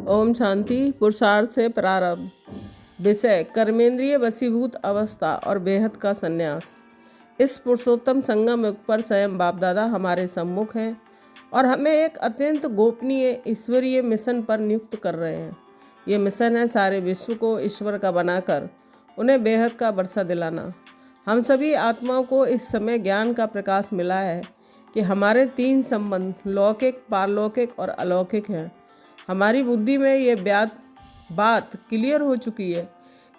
ओम शांति। पुरुषार्थ से प्रारंभ। विषय कर्मेंद्रिय वशीभूत अवस्था और बेहद का संन्यास। इस पुरुषोत्तम संगम युग पर स्वयं बाप दादा हमारे सम्मुख हैं और हमें एक अत्यंत गोपनीय ईश्वरीय मिशन पर नियुक्त कर रहे हैं। ये मिशन है सारे विश्व को ईश्वर का बनाकर उन्हें बेहद का वर्षा दिलाना। हम सभी आत्माओं को इस समय ज्ञान का प्रकाश मिला है कि हमारे तीन संबंध लौकिक, पारलौकिक और अलौकिक हैं। हमारी बुद्धि में ये बात क्लियर हो चुकी है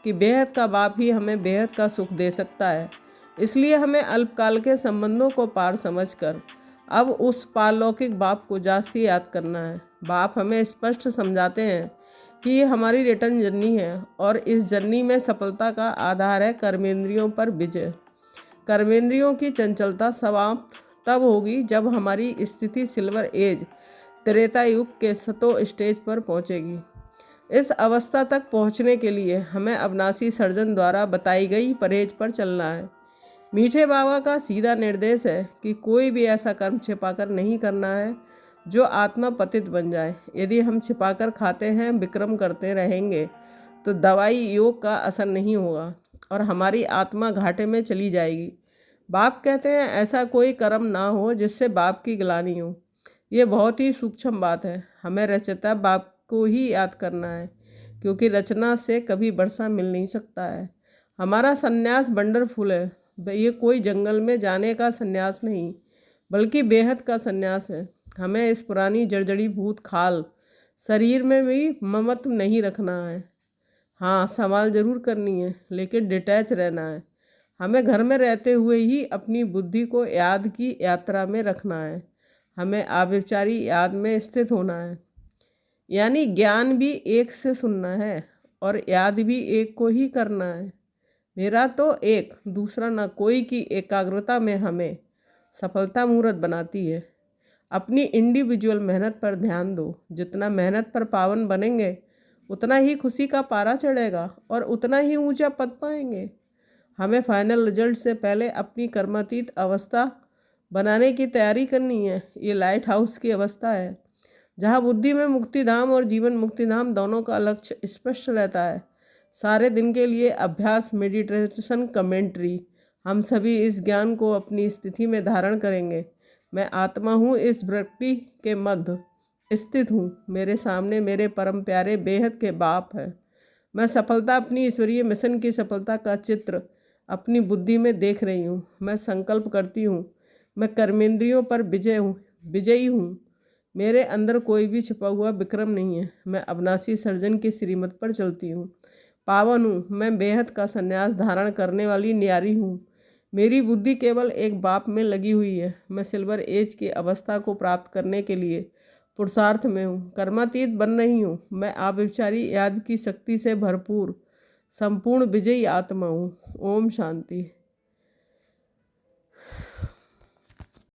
कि बेहद का बाप ही हमें बेहद का सुख दे सकता है। इसलिए हमें अल्पकाल के संबंधों को पार समझकर अब उस पारलौकिक बाप को जास्ती याद करना है। बाप हमें स्पष्ट समझाते हैं कि ये हमारी रिटर्न जर्नी है और इस जर्नी में सफलता का आधार है कर्मेंद्रियों पर विजय। कर्मेंद्रियों की चंचलता समाप्त तब होगी जब हमारी स्थिति सिल्वर एज त्रेता युग के सतो स्टेज पर पहुंचेगी। इस अवस्था तक पहुंचने के लिए हमें अविनाशी सर्जन द्वारा बताई गई परहेज पर चलना है। मीठे बाबा का सीधा निर्देश है कि कोई भी ऐसा कर्म छिपाकर नहीं करना है जो आत्मा पतित बन जाए। यदि हम छिपाकर खाते हैं, विक्रम करते रहेंगे तो दवाई योग का असर नहीं होगा और हमारी आत्मा घाटे में चली जाएगी। बाप कहते हैं ऐसा कोई कर्म ना हो जिससे बाप की ग्लानि हो। ये बहुत ही सूक्ष्म बात है। हमें रचयिता बाप को ही याद करना है क्योंकि रचना से कभी वर्षा मिल नहीं सकता है। हमारा संन्यास वंडरफुल है। ये कोई जंगल में जाने का संन्यास नहीं बल्कि बेहद का संन्यास है। हमें इस पुरानी जर्जरी भूत खाल शरीर में भी ममत्व नहीं रखना है। हाँ, सवाल जरूर करनी है लेकिन डिटैच रहना है। हमें घर में रहते हुए ही अपनी बुद्धि को याद की यात्रा में रखना है। हमें आविचारी याद में स्थित होना है, यानी ज्ञान भी एक से सुनना है और याद भी एक को ही करना है। मेरा तो एक, दूसरा ना कोई की एकाग्रता में हमें सफलता मूर्त बनाती है। अपनी इंडिविजुअल मेहनत पर ध्यान दो। जितना मेहनत पर पावन बनेंगे उतना ही खुशी का पारा चढ़ेगा और उतना ही ऊंचा पद पाएंगे। हमें फाइनल रिजल्ट से पहले अपनी कर्मातीत अवस्था बनाने की तैयारी करनी है। ये लाइट हाउस की अवस्था है जहाँ बुद्धि में मुक्तिधाम और जीवन मुक्तिधाम दोनों का लक्ष्य स्पष्ट रहता है। सारे दिन के लिए अभ्यास, मेडिटेशन, कमेंट्री। हम सभी इस ज्ञान को अपनी स्थिति में धारण करेंगे। मैं आत्मा हूँ, इस प्रकृति के मध्य स्थित हूँ। मेरे सामने मेरे परम प्यारे बेहद के बाप है। मैं सफलता, अपनी ईश्वरीय मिशन की सफलता का चित्र अपनी बुद्धि में देख रही हूँ। मैं संकल्प करती हूँ मैं कर्मेंद्रियों पर विजयी हूँ। मेरे अंदर कोई भी छिपा हुआ विक्रम नहीं है। मैं अविनाशी सर्जन की श्रीमत पर चलती हूँ। पावन हूँ। मैं बेहद का संन्यास धारण करने वाली न्यारी हूँ। मेरी बुद्धि केवल एक बाप में लगी हुई है। मैं सिल्वर एज की अवस्था को प्राप्त करने के लिए पुरुषार्थ में हूँ। कर्मातीत बन रही हूँ। मैं आविचारी याद की शक्ति से भरपूर संपूर्ण विजयी आत्मा हूँ। ओम शांति।